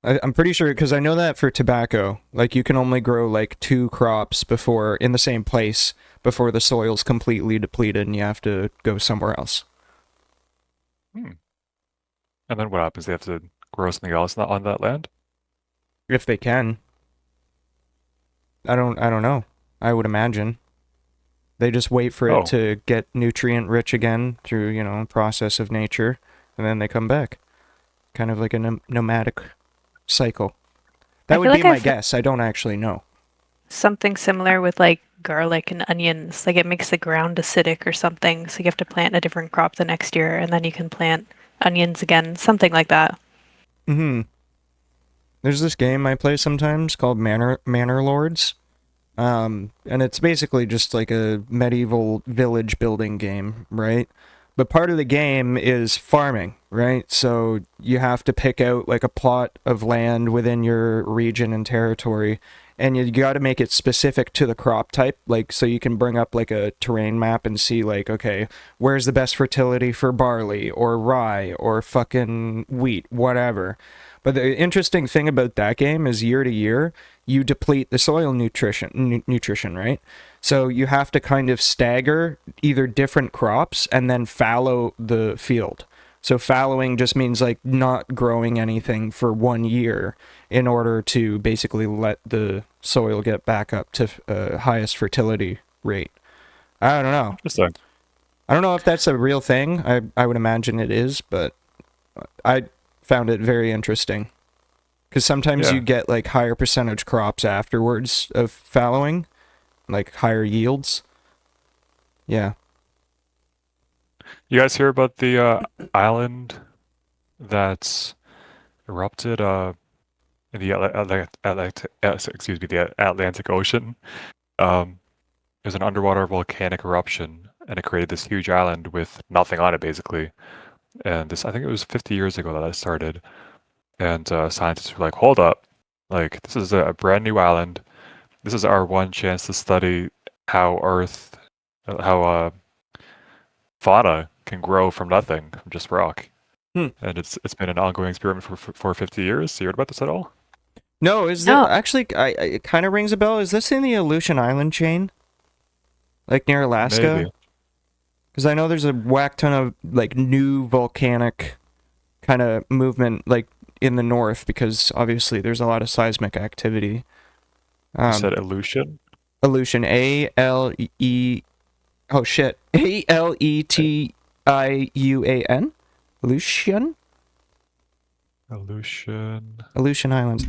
I'm pretty sure because I know that for tobacco, like you can only grow like 2 crops before in the same place before the soil's completely depleted and you have to go somewhere else. Hmm. And then what happens? They have to grow something else on that land? If they can. I don't know. I would imagine. They just wait for it Oh, to get nutrient rich again through, process of nature, and then they come back. Kind of like a nomadic cycle. I That feel would be like my I've guess. I don't actually know. something similar with like garlic and onions. Like it makes the ground acidic or something, so you have to plant a different crop the next year, and then you can plant onions again, something like that. Hmm. There's this game I play sometimes called Manor Lords. And it's basically just like a medieval village building game, right? But part of the game is farming, right? So you have to pick out like a plot of land within your region and territory, and you got to make it specific to the crop type. Like, so you can bring up like a terrain map and see, like, okay, where's the best fertility for barley or rye or fucking wheat, whatever. But the interesting thing about that game is year to year, you deplete the soil nutrition, right? So you have to kind of stagger either different crops and then fallow the field. So fallowing just means like not growing anything for 1 year in order to basically let the soil get back up to highest fertility rate. I don't know. interesting. I don't know if that's a real thing. I would imagine it is, but I found it very interesting. Because sometimes you Yeah. get like higher percentage crops afterwards of fallowing, like higher yields. Yeah. You guys hear about the island that's erupted in the the Atlantic Ocean? It was an underwater volcanic eruption, and it created this huge island with nothing on it, basically. And this, I think it was 50 years ago that that started. And scientists were like, hold up, like this is a brand new island. This is our one chance to study how how fauna can grow from nothing, from just rock. Hmm. And it's been an ongoing experiment for 50 years. You heard about this at all? No, is that No, actually? It kind of rings a bell. Is this in the Aleutian Island chain, like near Maybe. Alaska? Because I know there's a whack ton of like new volcanic kind of movement, like in the north, because obviously there's a lot of seismic activity. You said Um, Aleutian? Aleutian, A-L-E. Oh shit, Aletiuan. Aleutian. Aleutian. Aleutian Islands.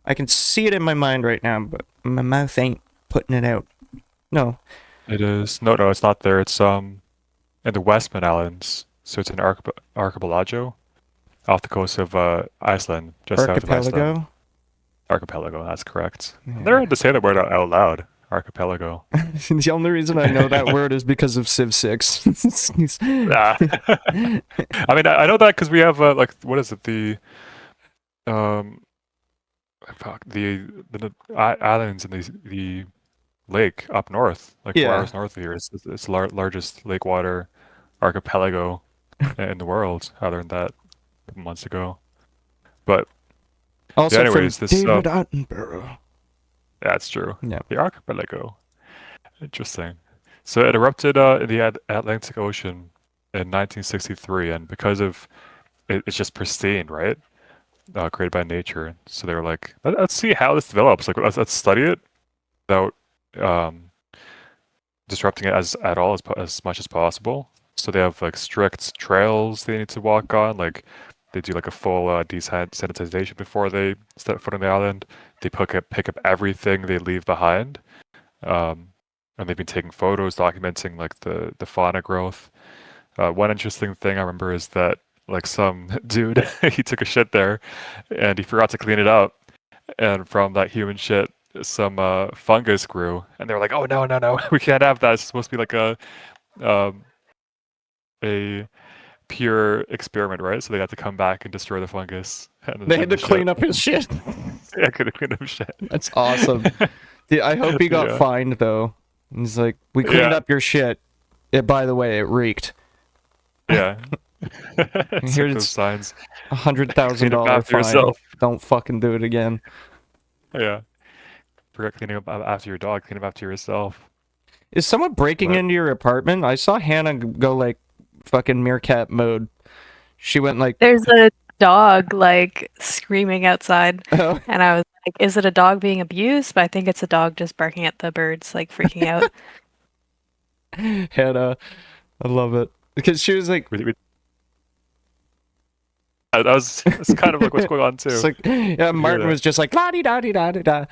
I can see it in my mind right now, but my mouth ain't putting it out. No. It is. No, no, it's not there. It's in the Westman Islands. So it's an archipelago off the coast of Iceland, just south of Iceland. Archipelago? Archipelago, that's correct. I never Yeah. had to say that word out loud. Archipelago. The only reason I know that word is because of Civ 6. Ah. I mean, I know that because we have like what is it? The um, fuck islands in the lake up north, like four Yeah. hours north of here. It's the largest lake water archipelago in the world. Other than that, a couple months ago. But yeah, Also from anyways, this David Attenborough. that's true. Yeah. The archipelago. Interesting. So it erupted in the Atlantic Ocean in 1963, and because of it's just pristine, right? Created by nature. So they were like, let's see how this develops. Like, let's study it without um, disrupting it at all as much as possible. So they have like strict trails they need to walk on. Like they do like a full desanitization before they step foot on the island. They pick up everything they leave behind. Um, and they've been taking photos documenting like the fauna growth. One interesting thing I remember is that like some dude he took a shit there and he forgot to clean it up, and from that human shit some fungus grew, and they were like, oh no no no, we can't have that. It's supposed to be like um, a pure experiment, right? So they had to come back and destroy the fungus They and had to the shit. clean up his shit. Yeah, could have cleaned up shit. That's awesome. Dude, I hope he got Yeah. fined though. He's like, we cleaned Yeah. up your shit. By the way, it reeked. Yeah. It's like those Here's signs. Clean up $100,000 after fine. yourself. Don't fucking do it again. Yeah. Forget cleaning up after your dog. Clean up after yourself. Is someone breaking But into your apartment? I saw Hannah go like fucking meerkat mode. She went like, There's a dog like screaming outside, oh, and I was like, "Is it a dog being abused?" But I think it's a dog just barking at the birds, like freaking out. Hannah. I love it. Because she was like, that was it's kind of like what's going on it's too. like, yeah, Did you hear Martin was just like, la di da di da di da.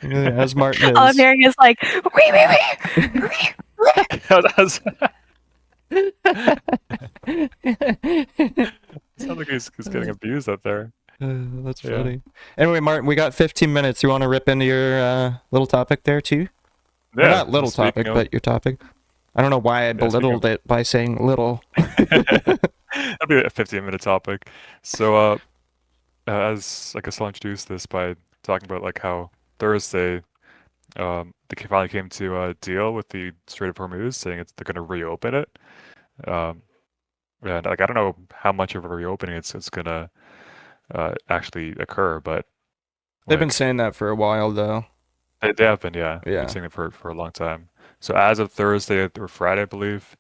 As Martin All I'm is. hearing is like, wee wee wee, wee. that? Sounds like he's getting abused out there. That's Yeah. funny. Anyway, Martin, we got 15 minutes. You want to rip into your little topic there too? Or Yeah. not little topic, Speaking but your topic. I don't know why I belittled it by saying little. That'll be a 15-minute topic. So, as like I still introduced this by talking about like how Thursday, they finally came to a deal with the Strait of Hormuz, saying they're going to reopen it. Um, and like I don't know how much of a reopening it's gonna actually occur, but They've been like saying that for a while, though. they have been, yeah, Yeah. been saying it for a long time. So as of Thursday or Friday, I believe,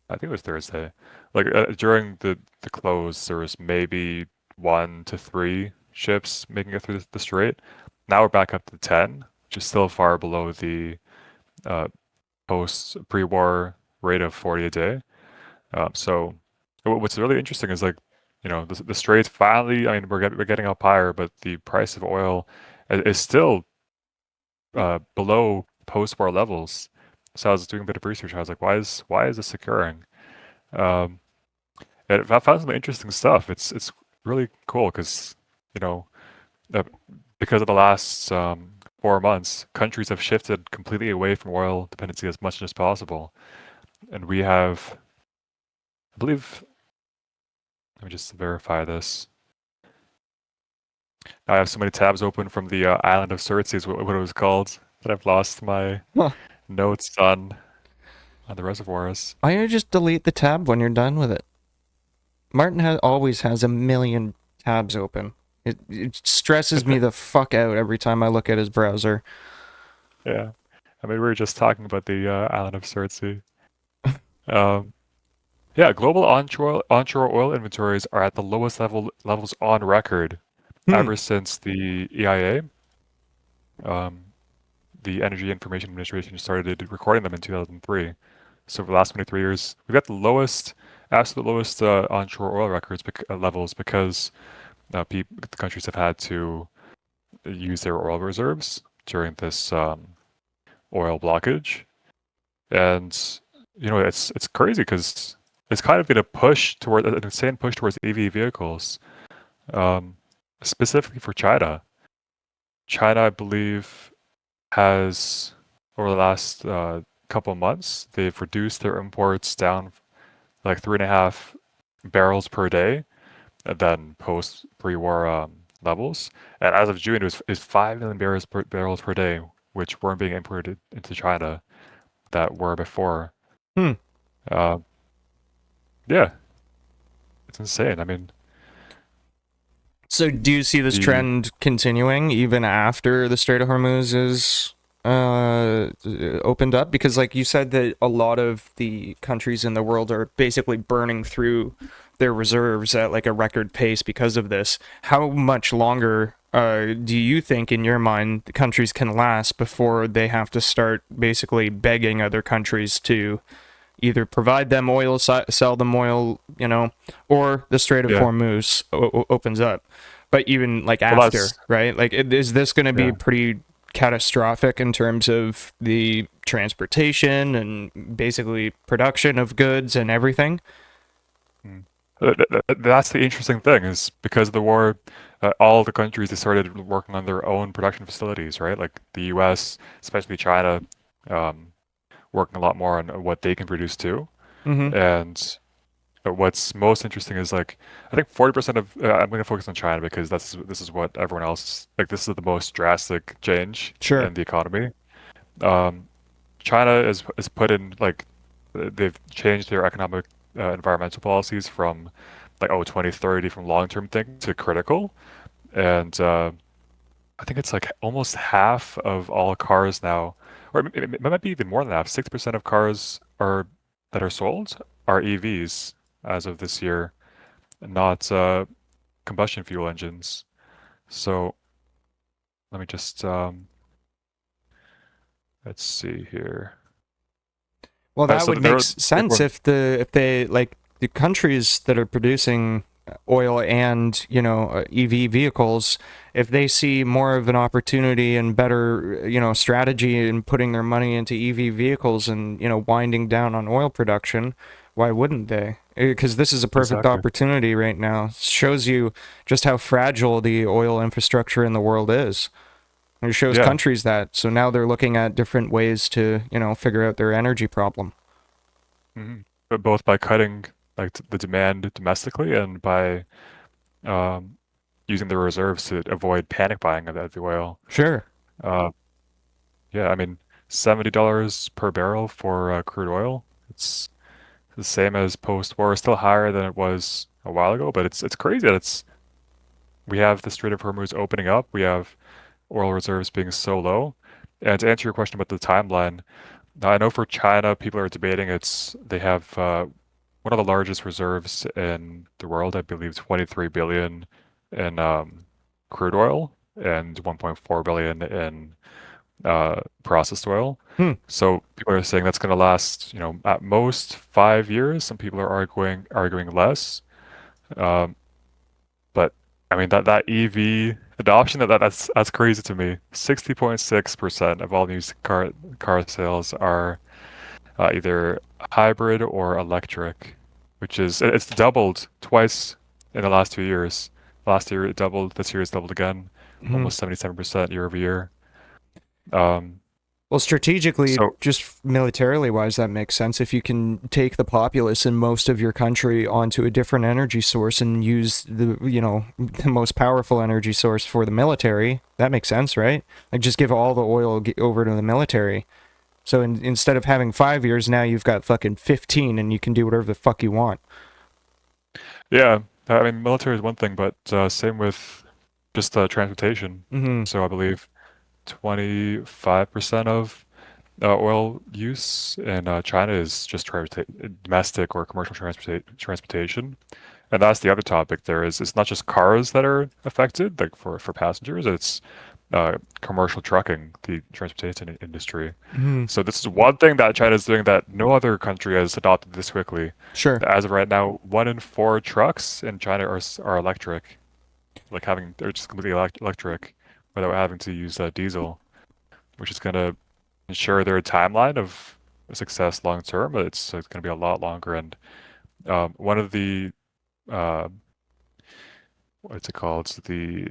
I think it was Thursday. Like during the close, there was maybe 1 to 3 ships making it through the strait. Now we're back up to 10, which is still far below the uh, post pre-war rate of 40 a day. So what's really interesting is like, the straits finally. I mean, we're getting up higher, but the price of oil is still below post-war levels. So I was doing a bit of research. I was like, why is this occurring? Um, and I found some interesting stuff. It's really cool because you know uh, because of the last 4 months, countries have shifted completely away from oil dependency as much as possible, and we have, I believe. Let me just verify this. I have so many tabs open from the island of Surtsey is what it was called that I've lost my Huh. notes on the reservoirs. Why don't you just delete the tab when you're done with it? Martin always has a million tabs open. It stresses me the fuck out every time I look at his browser. Yeah, I mean we were just talking about the island of Surtsey. Um, yeah, global onshore oil inventories are at the lowest levels on record ever since the EIA, the Energy Information Administration, started recording them in 2003. So for the last 23 years, we've got the lowest, absolute lowest onshore oil records levels because the countries have had to use their oil reserves during this oil blockage, and it's crazy because it's kind of been a push toward an insane push towards EV vehicles, specifically for China. China, I believe, has over the last couple months, they've reduced their imports down like 3.5 barrels per day, and then post pre-war levels. And as of June, is 5 million barrels per day, which weren't being imported into China that were before. Hmm. Yeah, it's insane. I mean, So do you see this trend continuing even after the Strait of Hormuz is opened up? Because like you said that a lot of the countries in the world are basically burning through their reserves at like a record pace because of this. How much longer do you think in your mind the countries can last before they have to start basically begging other countries to either provide them oil, sell them oil, or the Strait of Hormuz opens up? But even like after, right? Like, is this going to be pretty catastrophic in terms of the transportation and basically production of goods and everything? That's the interesting thing, is because of the war, all the countries, they started working on their own production facilities, right? Like the U.S., especially China, working a lot more on what they can produce too. Mm-hmm. And what's most interesting is like I think 40% of I'm going to focus on China because this is what everyone else like. This is the most drastic change in the economy. China is put in like they've changed their economic environmental policies from like 2030 from long-term thinking to critical, and I think it's like almost half of all cars now, or it might be even more than half. 6% of cars are that are sold are EVs as of this year, not combustion fuel engines. So let me just let's see here. Well, that So would make sense if they like the countries that are producing oil and EV vehicles, if they see more of an opportunity and better strategy in putting their money into EV vehicles and winding down on oil production, why wouldn't they? Because this is a perfect Exactly. opportunity right now. Shows you just how fragile the oil infrastructure in the world is. It shows Yeah. countries that. So now they're looking at different ways to, figure out their energy problem. But both by cutting like the demand domestically and by um, using the reserves to avoid panic buying of the oil. Sure. Uh, yeah, I mean, $70 per barrel for crude oil. It's the same as post-war, still higher than it was a while ago, but it's crazy that we have the Strait of Hormuz opening up. We have oil reserves being so low. And to answer your question about the timeline, now I know for China, people are debating they have one of the largest reserves in the world, I believe 23 billion in crude oil and 1.4 billion in processed oil. So people are saying that's going to last, at most 5 years. Some people are arguing less. But I mean that EV adoption that's crazy to me. 60.6% of all new car sales are either hybrid or electric, which is it's doubled twice in the last 2 years. Last year it doubled. This year it's doubled again, almost 77% year over year. Well, strategically, So just militarily wise, that makes sense. If you can take the populace in most of your country onto a different energy source and use the most powerful energy source for the military, that makes sense, right? Like just give all the oil over to the military. So instead of having 5 years, now you've got fucking 15 and you can do whatever the fuck you want. yeah, I mean military is one thing, but same with just transportation. So I believe 25% of oil use in China is just domestic or commercial transportation. And that's the other topic there is it's not just cars that are affected, like for passengers, it's commercial trucking, the transportation industry. So this is one thing that China is doing that no other country has adopted this quickly. Sure. As of right now, 1 in 4 trucks in China are electric, they're just completely electric without having to use diesel, which is going to ensure their timeline of success long term, but it's going to be a lot longer. And one of the uh, what's it called? The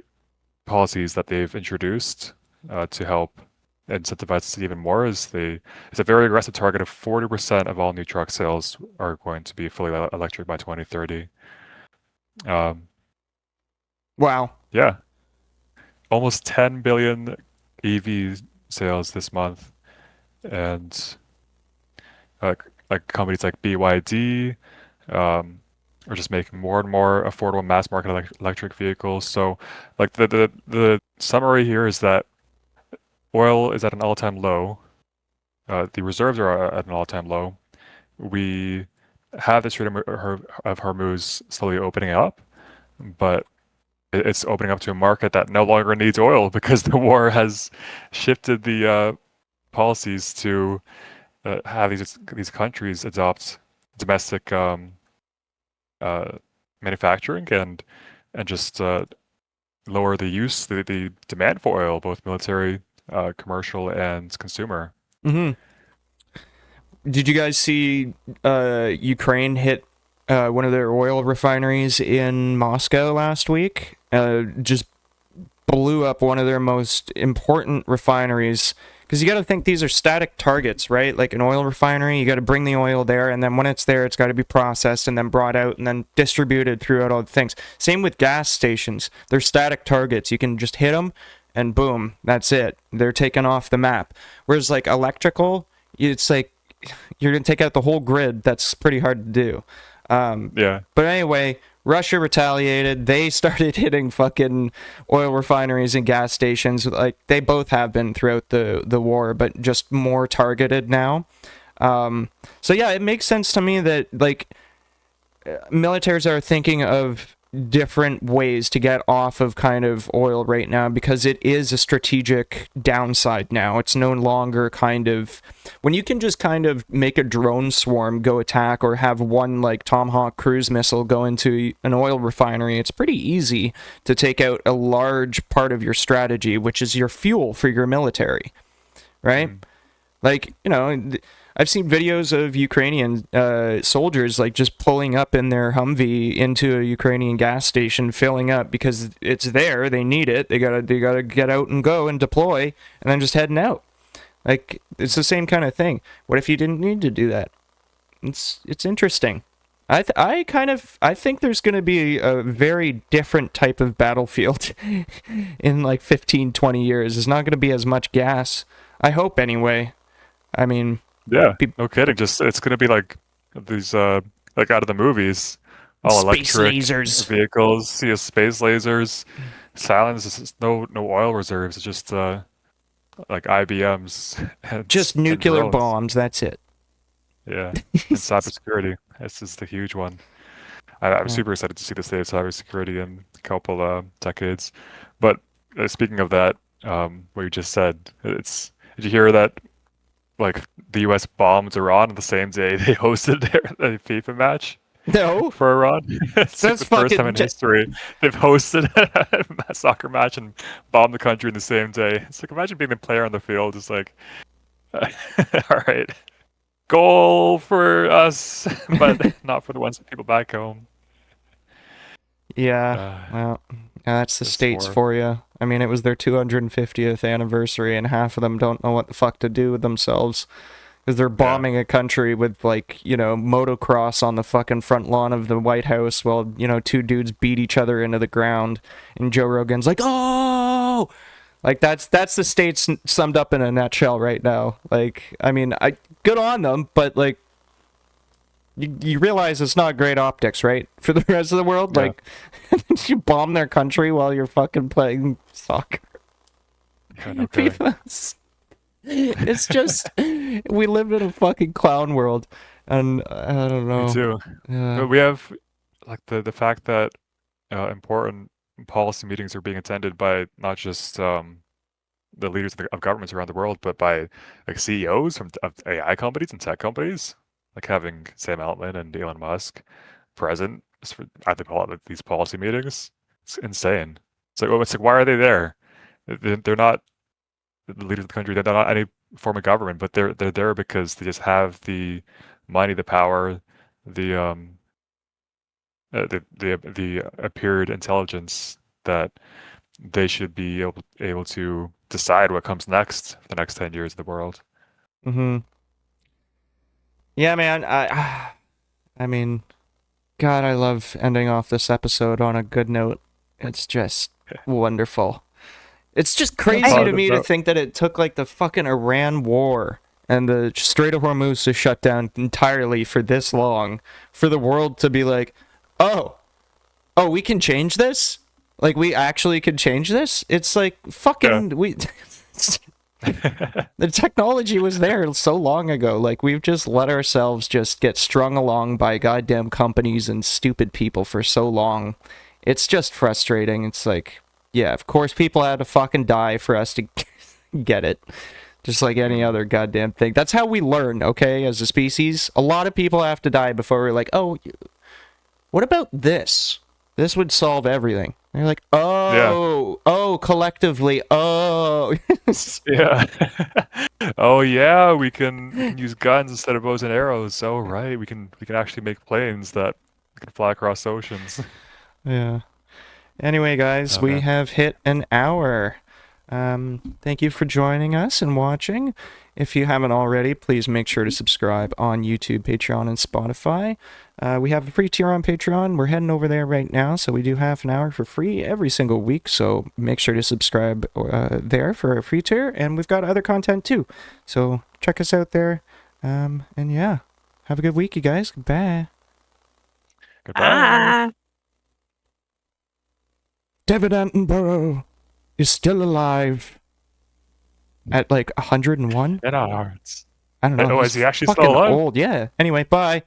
policies that they've introduced to help incentivize this even more is it's a very aggressive target of 40% of all new truck sales are going to be fully electric by 2030. Wow. Yeah, almost 10 billion EV sales this month, and like companies like BYD are just making more and more affordable mass market electric vehicles. So like the summary here is that oil is at an all-time low. The reserves are at an all-time low. We have the Strait of Hormuz slowly opening up, but it's opening up to a market that no longer needs oil because the war has shifted the policies to have these countries adopt domestic manufacturing and just lower the demand for oil, both military, commercial, and consumer. Did you guys see Ukraine hit one of their oil refineries in Moscow last week? Just blew up one of their most important refineries. Because you got to think these are static targets, right? Like an oil refinery, you got to bring the oil there, and then when it's there, it's got to be processed and then brought out and then distributed throughout all the things. Same with gas stations. They're static targets. You can just hit them, and boom, that's it. They're taken off the map. Whereas like electrical, it's like you're going to take out the whole grid. That's pretty hard to do. Yeah. But anyway, Russia retaliated. They started hitting fucking oil refineries and gas stations. Like, they both have been throughout the war, but just more targeted now. So yeah, it makes sense to me that, like, militaries are thinking of different ways to get off of kind of oil right now, because it is a strategic downside now. It's no longer kind of, when you can just kind of make a drone swarm go attack, or have one like Tomahawk cruise missile go into an oil refinery, it's pretty easy to take out a large part of your strategy, which is your fuel for your military, right? Like, you know, I've seen videos of Ukrainian soldiers like just pulling up in their Humvee into a Ukrainian gas station, filling up because it's there. They need it. They gotta get out and go and deploy, and then just heading out. Like, it's the same kind of thing. What if you didn't need to do that? It's interesting. I think there's going to be a very different type of battlefield in like 15, 20 years. There's not going to be as much gas. I hope anyway. I mean, Yeah, no kidding. Just it's gonna be like these like out of the movies, all space electric lasers. vehicles, space lasers, silence. It's no oil reserves. It's just like IBMs and Just and nuclear drones. bombs, that's it. Yeah, and cybersecurity. This is the huge one. I'm Yeah. super excited to see the state of cybersecurity in a couple decades. But speaking of that, what you just said, did you hear that? Like the U.S. bombed Iran on the same day they hosted a FIFA match No, for Iran. It's like that's the first time fucking. in history they've hosted a soccer match and bombed the country in the same day. It's like, imagine being the player on the field, just like, all right, goal for us, but not for the ones people back home. Yeah, Uh, well, that's the this States war. for you. I mean, it was their 250th anniversary, and half of them don't know what the fuck to do with themselves. Because they're Yeah. bombing a country with, like, you know, motocross on the fucking front lawn of the White House while, you know, two dudes beat each other into the ground. And Joe Rogan's like, oh! Like, that's the States summed up in a nutshell right now. Like, I mean, good on them, but, like, you realize it's not great optics, right? For the rest of the world, Yeah. like, you bomb their country while you're fucking playing soccer. Yeah, no kidding. It's just, we live in a fucking clown world, and I don't know. Me too. Yeah. But we have like the fact that important policy meetings are being attended by not just the leaders of governments around the world, but by like CEOs of AI companies and tech companies, like having Sam Altman and Elon Musk present at these policy meetings. It's insane. It's like, well, it's like, why are they there? They're not the leaders of the country. They're not any form of government, but they're there because they just have the money, the power, the the appeared intelligence that they should be able to decide what comes next for the next 10 years of the world. Mm-hmm. Yeah, man. I mean, God, I love ending off this episode on a good note. It's just wonderful. It's just crazy to me to think that it took like the fucking Iran war and the Strait of Hormuz to shut down entirely for this long, for the world to be like, oh, we can change this? Like, we actually could change this? It's like, fucking, the technology was there so long ago. Like, we've just let ourselves just get strung along by goddamn companies and stupid people for so long. It's just frustrating. It's like, yeah, of course people had to fucking die for us to get it. Just like any other goddamn thing. That's how we learn, okay, as a species. A lot of people have to die before we're like, oh, what about this? This would solve everything. And you're like, oh, collectively, oh. Yeah. Oh yeah, we can use guns instead of bows and arrows. Oh right, we can actually make planes that can fly across oceans. Yeah. Anyway, guys, we man. have hit an hour. Thank you for joining us and watching. If you haven't already, please make sure to subscribe on YouTube, Patreon, and Spotify. We have a free tier on Patreon. We're heading over there right now, so we do half an hour for free every single week. So make sure to subscribe there for a free tier. And we've got other content too. So check us out there. And yeah, have a good week, you guys. Bye. Goodbye. Ah. David Attenborough is still alive at like 101. In our hearts. I don't know. Oh, he's is he actually fucking still alive? old. Yeah. Anyway, bye.